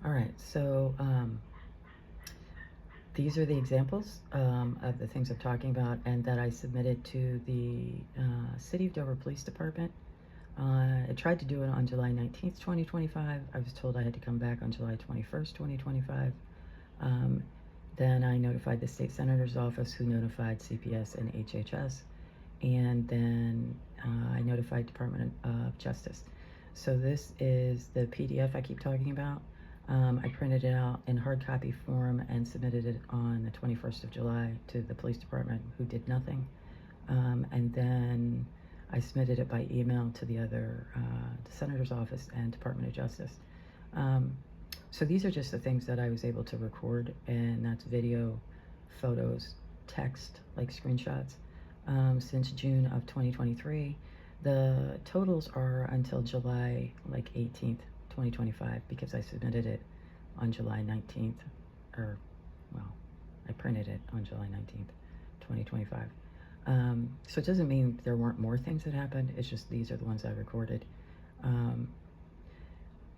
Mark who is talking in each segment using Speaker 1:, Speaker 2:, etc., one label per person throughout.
Speaker 1: All right, so these are the examples of the things I'm talking about and that I submitted to the City of Dover Police Department. I tried to do it on July 19th, 2025. I was told I had to come back on July 21st, 2025. Then I notified the state senator's office, who notified CPS and HHS, and then I notified Department of Justice. So this is the PDF I keep talking about. I printed it out in hard copy form and submitted it on the 21st of July to the police department, who did nothing. And then I submitted it by email to the senator's office and Department of Justice. So these are just the things that I was able to record, and that's video, photos, text, like screenshots, since June of 2023. The totals are until July 18th, 2025, because I submitted it on July 19th, or, well, I printed it on July 19th, 2025. So it doesn't mean there weren't more things that happened, it's just these are the ones I recorded.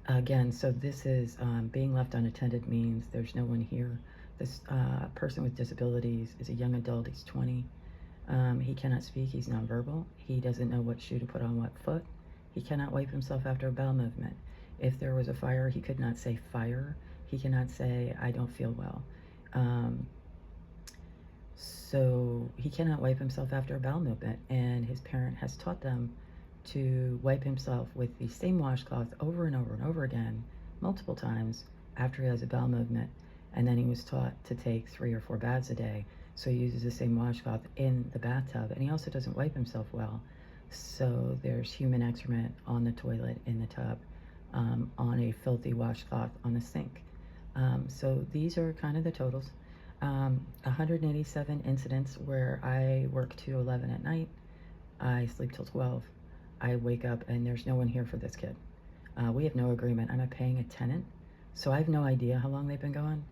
Speaker 1: Again, so this is being left unattended means there's no one here. This person with disabilities is a young adult, he's 20. He cannot speak, he's nonverbal. He doesn't know what shoe to put on what foot. He cannot wipe himself after a bowel movement. If there was a fire, he could not say fire. He cannot say, I don't feel well. So he cannot wipe himself after a bowel movement, and his parent has taught them to wipe himself with the same washcloth over and over and over again, multiple times, after he has a bowel movement. And then he was taught to take 3 or 4 baths a day, so he uses the same washcloth in the bathtub, and he also doesn't wipe himself well. So there's human excrement on the toilet, in the tub, on a filthy washcloth on the sink. So these are kind of the totals. 187 incidents where I work to 11 at night, I sleep till 12, I wake up and there's no one here for this kid. We have no agreement. I'm a paying tenant, so I have no idea how long they've been gone.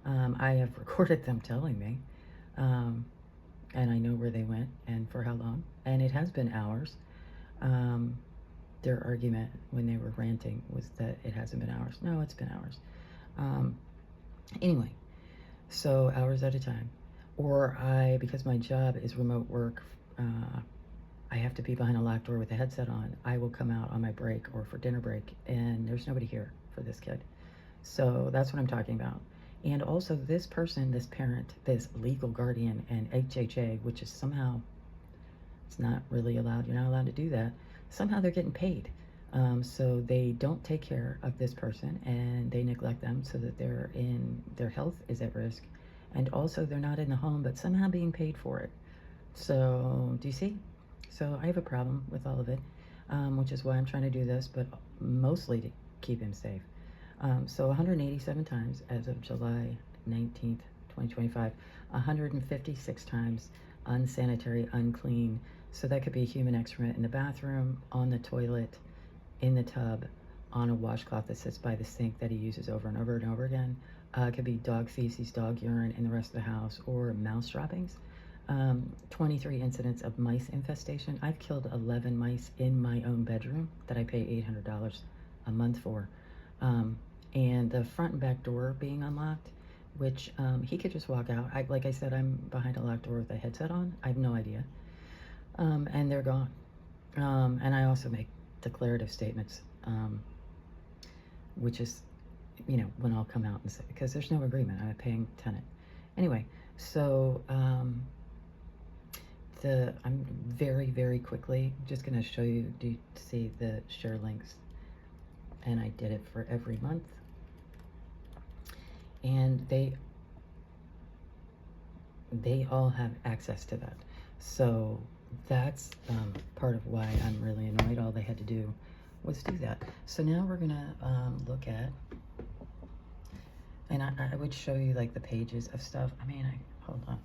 Speaker 1: I have recorded them telling me, and I know where they went and for how long, and it has been hours. Their argument when they were ranting was that it hasn't been hours. No, it's been hours. Anyway, so hours at a time. Or because my job is remote work, I have to be behind a locked door with a headset on. I will come out on my break or for dinner break, and there's nobody here for this kid. So that's what I'm talking about. And also this person, this parent, this legal guardian and HHA, which is somehow, it's not really allowed, you're not allowed to do that. Somehow they're getting paid. So they don't take care of this person, and they neglect them so that their health is at risk. And also they're not in the home, but somehow being paid for it. So do you see? So I have a problem with all of it, which is why I'm trying to do this, but mostly to keep him safe. So 187 times as of July 19th, 2025, 156 times unsanitary, unclean. So that could be human excrement in the bathroom, on the toilet, in the tub, on a washcloth that sits by the sink that he uses over and over and over again. It could be dog feces, dog urine in the rest of the house, or mouse droppings. 23 incidents of mice infestation. I've killed 11 mice in my own bedroom that I pay $800 a month for. And the front and back door being unlocked, which he could just walk out. Like I said, I'm behind a locked door with a headset on. I have no idea. And they're gone. And I also make declarative statements, which is, when I'll come out and say, because there's no agreement. I'm a paying tenant. Anyway, so I'm very, very quickly just going to show you, do you see the share links? And I did it for every month. And they all have access to that. So that's part of why I'm really annoyed. All they had to do was do that. So now we're gonna look at, and I would show you like the pages of stuff. Hold on.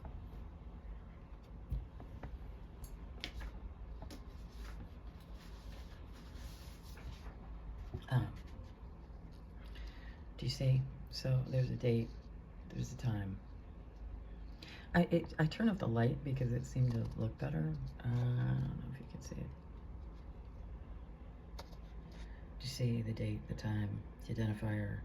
Speaker 1: Do you see? So there's a date, there's a time. I turned off the light because it seemed to look better. I don't know if you can see it. Do you see the date, the time, the identifier,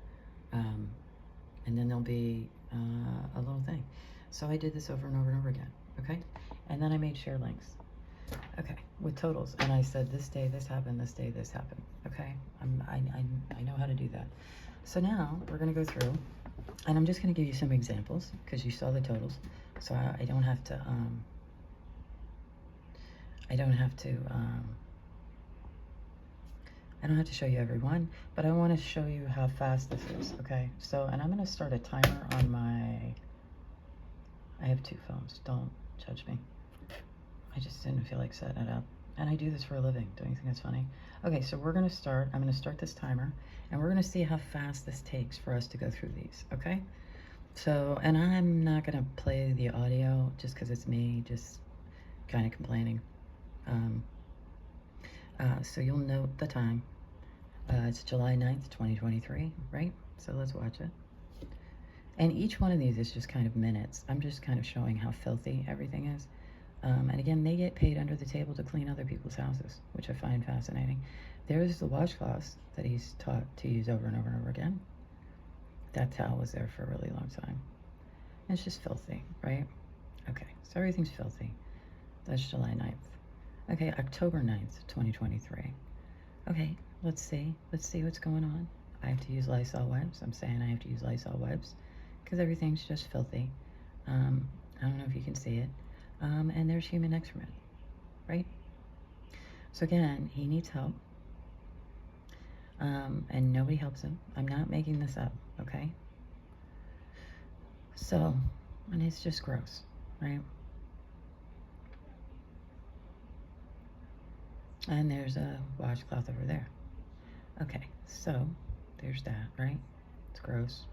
Speaker 1: And then there'll be a little thing. So I did this over and over and over again, okay? And then I made share links, okay, with totals. And I said, this day this happened, this day this happened, okay? I know how to do that. So now we're gonna go through, and I'm just gonna give you some examples because you saw the totals. So I don't have to, I don't have to show you every one, but I want to show you how fast this is, okay? So, and I'm going to start a timer on I have two phones, don't judge me. I just didn't feel like setting it up. And I do this for a living. Don't you think that's funny? Okay, so I'm going to start this timer, and we're going to see how fast this takes for us to go through these, okay? So, and I'm not going to play the audio just because it's me just kind of complaining. So you'll note the time. It's July 9th, 2023, right? So let's watch it. And each one of these is just kind of minutes. I'm just kind of showing how filthy everything is. And again, they get paid under the table to clean other people's houses, which I find fascinating. There's the washcloths that he's taught to use over and over and over again. That towel was there for a really long time. And it's just filthy, right? Okay, so everything's filthy. That's July 9th. Okay, October 9th, 2023. Okay, let's see what's going on. I have to use Lysol wipes. I'm saying I have to use Lysol wipes because everything's just filthy. I don't know if you can see it. And there's human excrement, right? So again, he needs help. And nobody helps him. I'm not making this up, okay? So, and it's just gross, right? And there's a washcloth over there. Okay, so there's that, right? It's gross.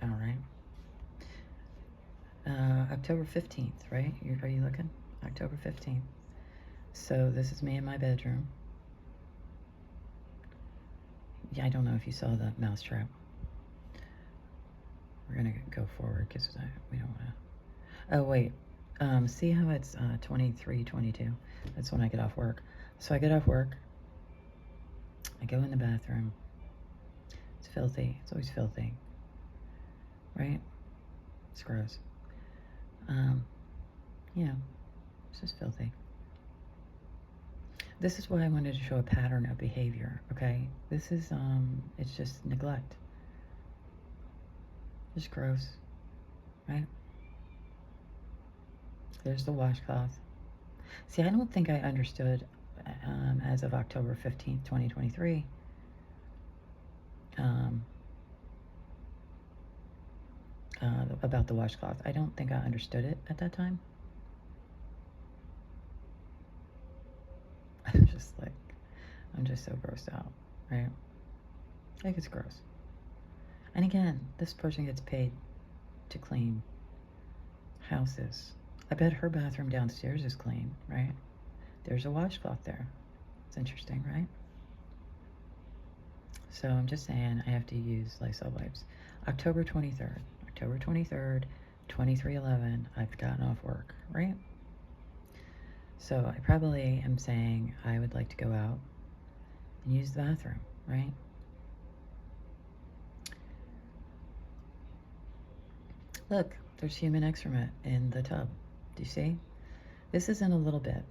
Speaker 1: All right. October 15th, right? Are you looking? October 15th. So this is me in my bedroom. Yeah, I don't know if you saw the mouse trap. We're gonna go forward because we don't want to. Oh wait, see how it's 23:22. That's when I get off work. So I get off work. I go in the bathroom. It's filthy. It's always filthy, right? It's gross. You know, it's just filthy. This is why I wanted to show a pattern of behavior, okay? This is, it's just neglect. Just gross, right? There's the washcloth. See, I don't think I understood, as of October 15th, 2023, about the washcloth. I don't think I understood it at that time. I'm just so grossed out, right? Like, it's gross. And again, this person gets paid to clean houses. I bet her bathroom downstairs is clean, right? There's a washcloth there. It's interesting, right? So I'm just saying I have to use Lysol wipes. October 23rd, 23:11, I've gotten off work, right? So I probably am saying I would like to go out and use the bathroom, right? Look, there's human excrement in the tub. Do you see? This is in a little bit.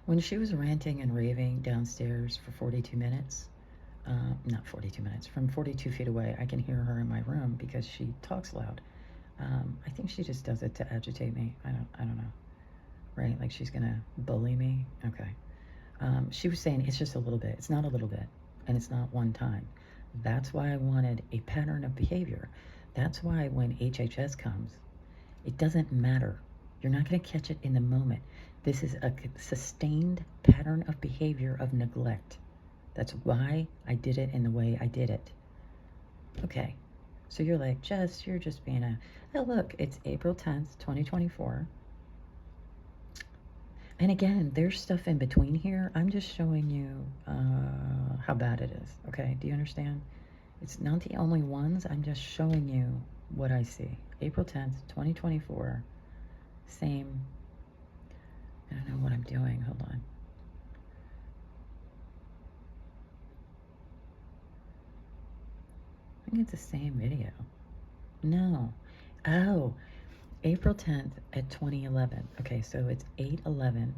Speaker 1: When she was ranting and raving downstairs for 42 minutes, not 42 minutes, from 42 feet away, I can hear her in my room because she talks loud. I think she just does it to agitate me. I don't know. Right? Like she's gonna bully me. Okay. She was saying it's just a little bit. It's not a little bit, and it's not one time. That's why I wanted a pattern of behavior. That's why when HHS comes, it doesn't matter. You're not going to catch it in the moment. This is a sustained pattern of behavior of neglect. That's why I did it in the way I did it. Okay, so you're like, Jess, you're just being oh look, it's April 10th, 2024. And again, there's stuff in between here. I'm just showing you how bad it is, okay? Do you understand? It's not the only ones. I'm just showing you what I see. April 10th, 2024. Same. I don't know what I'm doing. Hold on. think it's the same video. No. Oh, April 10th at 2011. Okay, so it's 8:11.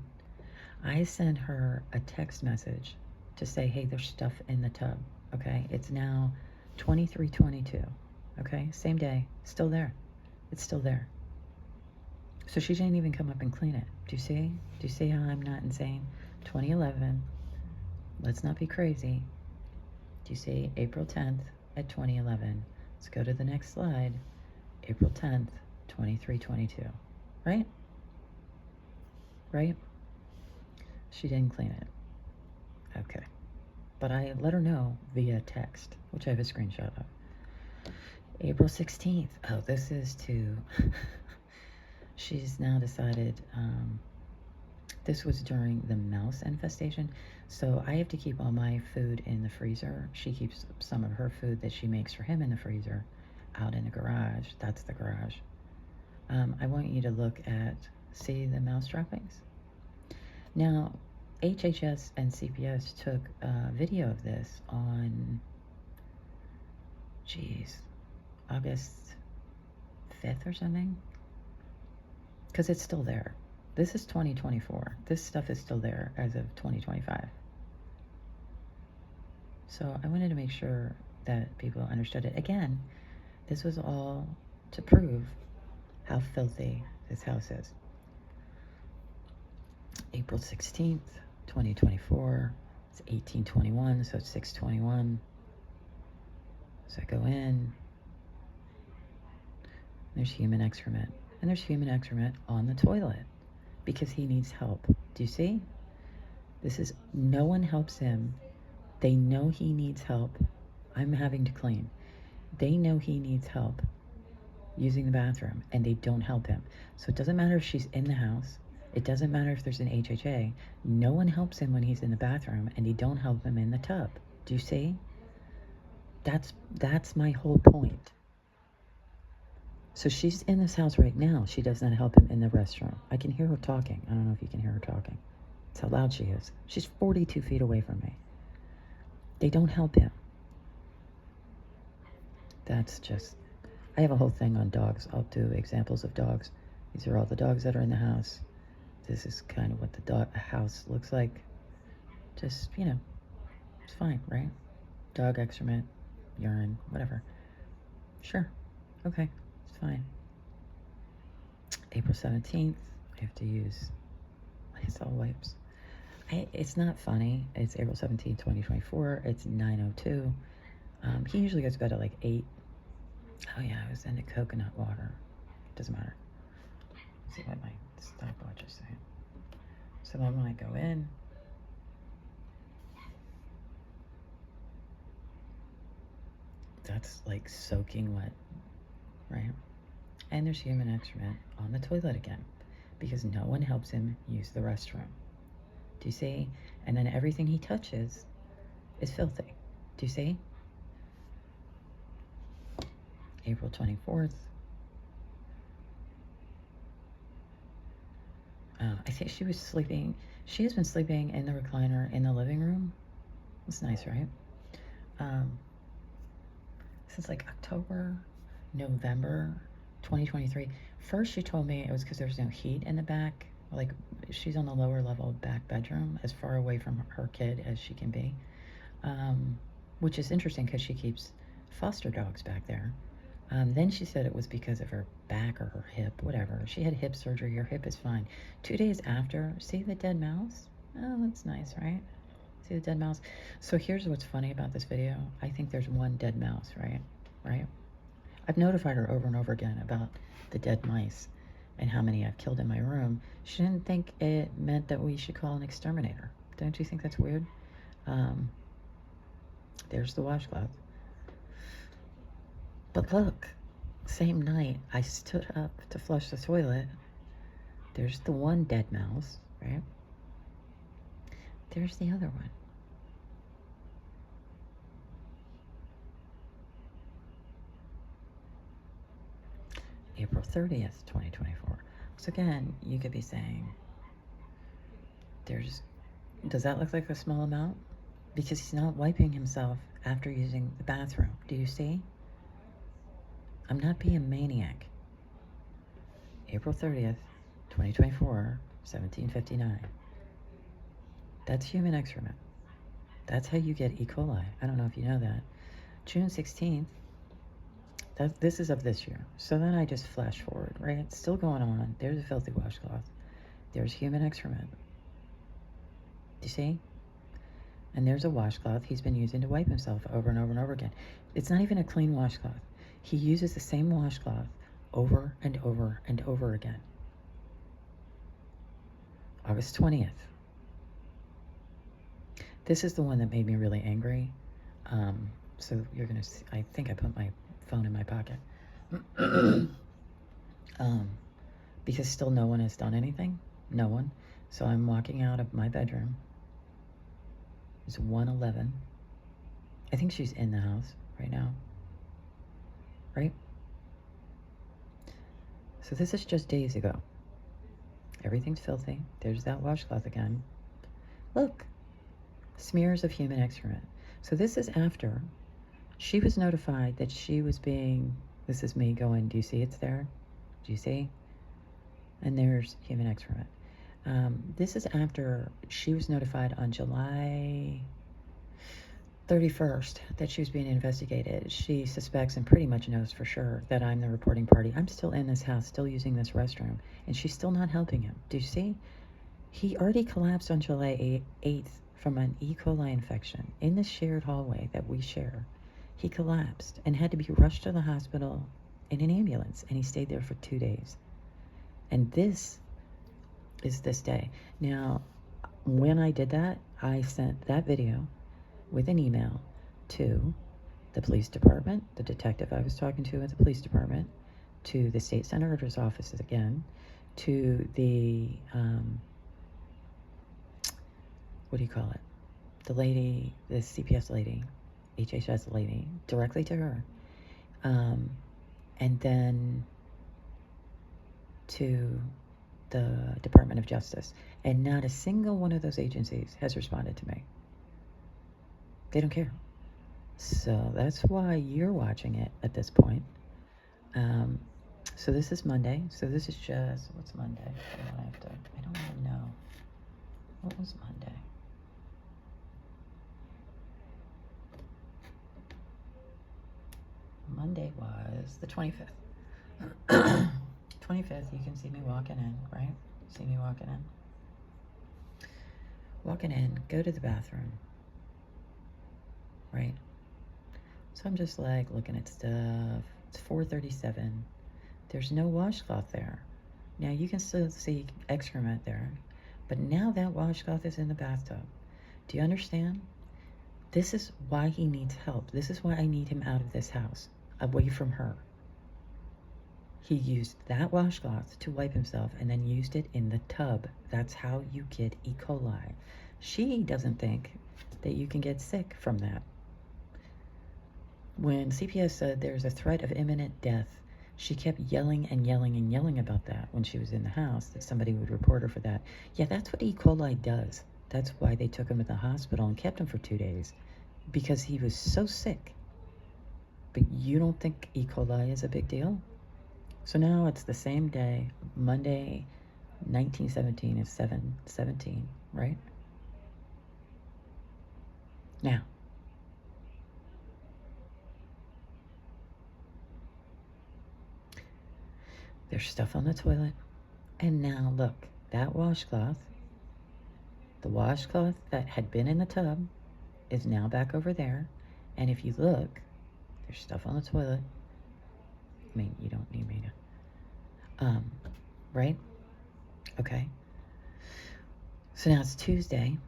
Speaker 1: I sent her a text message to say, hey, there's stuff in the tub. Okay, it's now 23:22. Okay, same day, still there. It's still there. So she didn't even come up and clean it. Do you see? Do you see how I'm not insane? 2011. Let's not be crazy. Do you see? April 10th at 2011. Let's go to the next slide. April 10th, 23:22. Right? Right? She didn't clean it. Okay. But I let her know via text, which I have a screenshot of. April 16th. Oh, this is to... She's now decided... this was during the mouse infestation. So I have to keep all my food in the freezer. She keeps some of her food that she makes for him in the freezer out in the garage. That's the garage. I want you to look at, see the mouse droppings? Now, HHS and CPS took a video of this on, August 5th or something? Because it's still there. This is 2024. This stuff is still there as of 2025. So I wanted to make sure that people understood it. Again, this was all to prove how filthy this house is. April 16th, 2024. It's 1821, so it's 621. So I go in. There's human excrement. And there's human excrement on the toilet because he needs help. Do you see? This is, no one helps him. They know he needs help. I'm having to clean. They know he needs help using the bathroom and they don't help him. So it doesn't matter if she's in the house. It doesn't matter if there's an HHA. No one helps him when he's in the bathroom and they don't help him in the tub. Do you see? That's my whole point. So she's in this house right now. She does not help him in the restroom. I can hear her talking. I don't know if you can hear her talking. That's how loud she is. She's 42 feet away from me. They don't help him. That's just... I have a whole thing on dogs. I'll do examples of dogs. These are all the dogs that are in the house. This is kind of what the house looks like. Just, it's fine, right? Dog excrement, urine, whatever. Sure. Okay. It's fine. April 17th, I have to use Lysol wipes. It's not funny. It's April 17th, 2024. It's 9:02. He usually goes to bed at like 8. Oh yeah, I was into coconut water. Doesn't matter. Let's see what my stopwatch is saying. So then when I go in, that's like soaking wet, right? And there's human excrement on the toilet again because no one helps him use the restroom. Do you see? And then everything he touches is filthy. Do you see? April 24th. I think she was sleeping. She has been sleeping in the recliner in the living room. It's nice, right? Since like October, November 2023. First, she told me it was because there was no heat in the back. Like, she's on the lower level back bedroom, as far away from her kid as she can be. Which is interesting because she keeps foster dogs back there. Then she said it was because of her back or her hip, whatever. She had hip surgery. Her hip is fine. 2 days after, see the dead mouse? Oh, that's nice, right? See the dead mouse? So here's what's funny about this video. I think there's one dead mouse, right? Right? I've notified her over and over again about the dead mice and how many I've killed in my room. She didn't think it meant that we should call an exterminator. Don't you think that's weird? There's the washcloth. But look, same night I stood up to flush the toilet. There's the one dead mouse, right? There's the other one. April 30th, 2024. So again, you could be saying, does that look like a small amount? Because he's not wiping himself after using the bathroom. Do you see? I'm not being a maniac. April 30th, 2024, 1759. That's human excrement. That's how you get E. coli. I don't know if you know that. June 16th, this is of this year. So then I just flash forward, right? It's still going on. There's a filthy washcloth. There's human excrement. Do you see? And there's a washcloth he's been using to wipe himself over and over and over again. It's not even a clean washcloth. He uses the same washcloth over and over and over again. August 20th. This is the one that made me really angry. So you're going to see, I think I put my phone in my pocket. Because still no one has done anything. No one. So I'm walking out of my bedroom. It's 1:11. I think she's in the house right now. Right? So this is just days ago. Everything's filthy. There's that washcloth again. Look. Smears of human excrement. So this is after she was notified that she was being, this is me going, do you see it's there? Do you see? And there's human excrement. This is after she was notified on July 31st that she was being investigated. She suspects and pretty much knows for sure that I'm the reporting party. I'm still in this house, still using this restroom, and she's still not helping him. Do you see? He already collapsed on July 8th from an E. coli infection in the shared hallway that we share. He collapsed and had to be rushed to the hospital in an ambulance, and he stayed there for 2 days. And this is this day. Now, when I did that, I sent that video with an email to the police department, the detective I was talking to at the police department, to the state senator's offices again, to the, what do you call it? The lady, the CPS lady, HHS lady, directly to her. And then to the Department of Justice. And not a single one of those agencies has responded to me. They don't care. So that's why you're watching it at this point. So this is Monday. So this is just, what's Monday? I don't even know. What was Monday? Monday was the 25th. 25th, you can see me walking in, right? See me walking in? Walking in, go to the bathroom, right? So I'm just like looking at stuff. It's 4:37. There's no washcloth there. Now you can still see excrement there, but now that washcloth is in the bathtub. Do you understand? This is why he needs help. This is why I need him out of this house, away from her. He used that washcloth to wipe himself and then used it in the tub. That's how you get E. coli. She doesn't think that you can get sick from that. When CPS said there's a threat of imminent death, she kept yelling and yelling and yelling about that when she was in the house, that somebody would report her for that. Yeah, that's what E. coli does. That's why they took him to the hospital and kept him for 2 days, because he was so sick. But you don't think E. coli is a big deal? So now it's the same day, Monday, 1917 is 7/17, right? Now, there's stuff on the toilet. And now look, that washcloth, the washcloth that had been in the tub is now back over there. And if you look, there's stuff on the toilet. I mean, you don't need me to, right? Okay. So now it's Tuesday.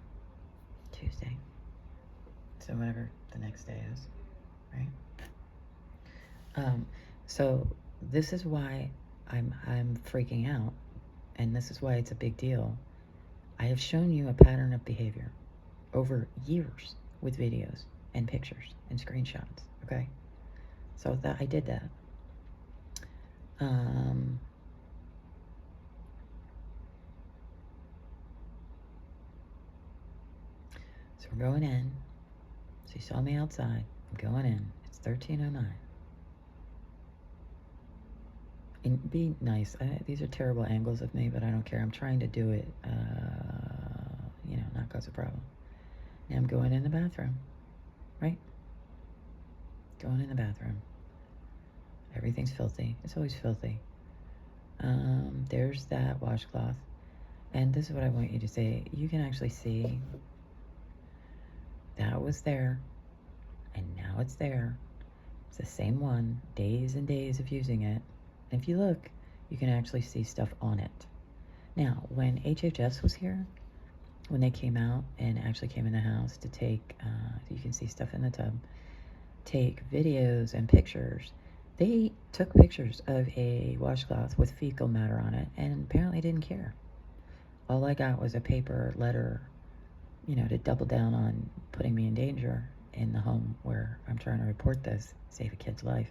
Speaker 1: So whatever the next day is, right? So this is why I'm freaking out, and this is why it's a big deal. I have shown you a pattern of behavior over years with videos and pictures and screenshots, okay? So that I did that. So we're going in. So you saw me outside. I'm going in. It's 13:09. And be nice. These are terrible angles of me, but I don't care. I'm trying to do it, not cause a problem. Now I'm going in the bathroom, right? Going in the bathroom. Everything's filthy. It's always filthy. There's that washcloth. And this is what I want you to say. You can actually see that was there, and now it's there. It's the same one, days and days of using it. And if you look, you can actually see stuff on it. Now, when HHS was here, when they came out and actually came in the house to take, you can see stuff in the tub, take videos and pictures, they took pictures of a washcloth with fecal matter on it and apparently didn't care. All I got was a paper letter, to double down on putting me in danger in the home where I'm trying to report this, save a kid's life.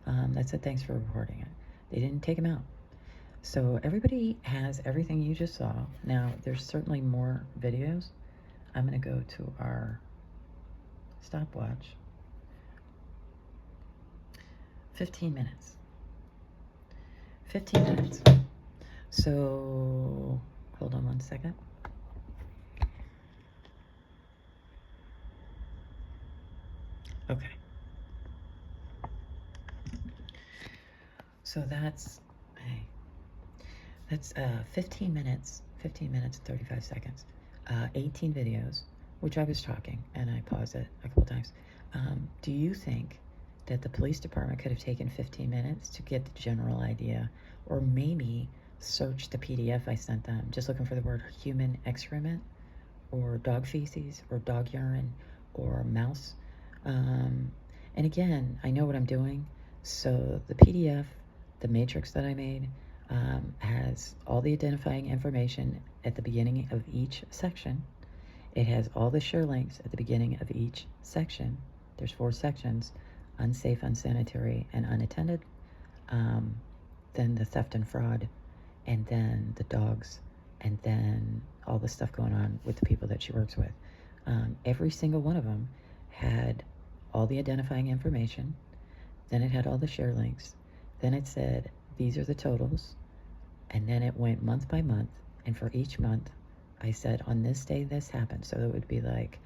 Speaker 1: That said, thanks for reporting it. They didn't take him out. So everybody has everything you just saw. Now, there's certainly more videos. I'm going to go to our stopwatch. 15 minutes. 15 minutes. So, hold on one second. Okay. So that's 15 minutes and 35 seconds. 18 videos, which I was talking, and I paused it a couple times. Do you think that the police department could have taken 15 minutes to get the general idea, or maybe search the PDF I sent them, just looking for the word human excrement, or dog feces, or dog urine, or mouse? And again, I know what I'm doing. So the PDF, the matrix that I made, has all the identifying information at the beginning of each section. It has all the share links at the beginning of each section. There's 4 sections: unsafe, unsanitary, and unattended. Then the theft and fraud, and then the dogs, and then all the stuff going on with the people that she works with. Every single one of them had all the identifying information. Then it had all the share links. Then it said, these are the totals. And then it went month by month. And for each month, I said, on this day, this happened. So it would be like,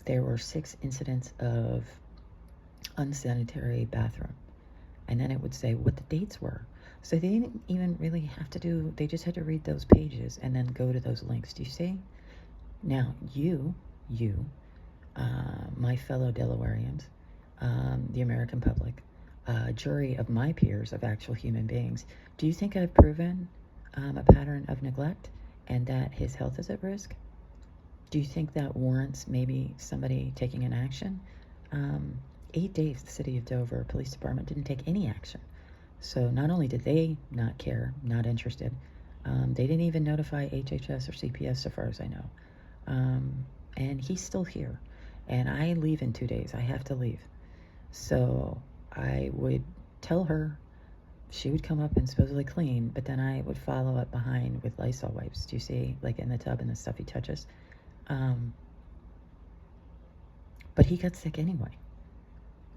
Speaker 1: there were 6 incidents of unsanitary bathroom. And then it would say what the dates were. So they didn't even really have to do, they just had to read those pages and then go to those links. Do you see? Now, you, my fellow Delawareans, the American public, jury of my peers, of actual human beings, do you think I've proven a pattern of neglect and that his health is at risk? Do you think that warrants maybe somebody taking an action? 8 days, the city of Dover Police Department didn't take any action. So not only did they not care, not interested, they didn't even notify HHS or CPS, so far as I know. And he's still here. And I leave in 2 days. I have to leave. So I would tell her, she would come up and supposedly clean, but then I would follow up behind with Lysol wipes. Do you see, like in the tub and the stuff he touches? But he got sick anyway.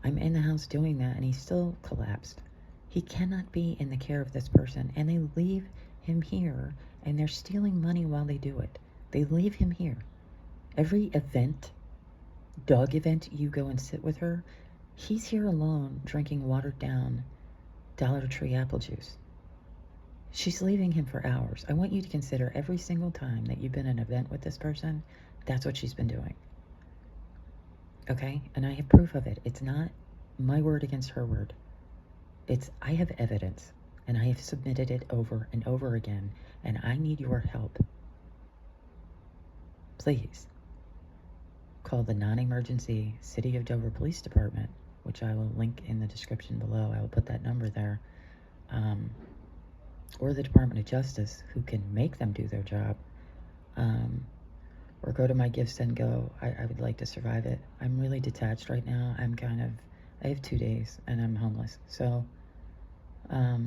Speaker 1: I'm in the house doing that, and he still collapsed. He cannot be in the care of this person, and they leave him here, and they're stealing money while they do it. They leave him here. Every event, dog event, you go and sit with her, he's here alone drinking watered down Dollar Tree apple juice. She's leaving him for hours. I want you to consider every single time that you've been at an event with this person, that's what she's been doing. Okay? And I have proof of it. It's not my word against her word. I have evidence, and I have submitted it over and over again, and I need your help. Please call the non-emergency City of Dover Police Department, which I will link in the description below. I will put that number there. Or the Department of Justice, who can make them do their job. Or go to my Give, Send, Go. I would like to survive it. I'm really detached right now. I have 2 days, and I'm homeless. So, I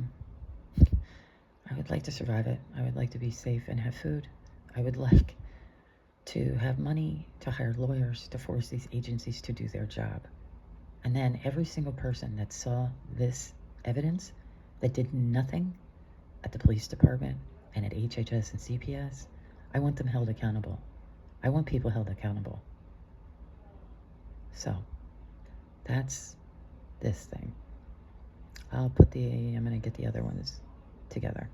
Speaker 1: would like to survive it. I would like to be safe and have food. I would like to have money to hire lawyers to force these agencies to do their job. And then every single person that saw this evidence that did nothing at the police department and at HHS and CPS, I want them held accountable. I want people held accountable. So that's this thing. I'm going to get the other ones together.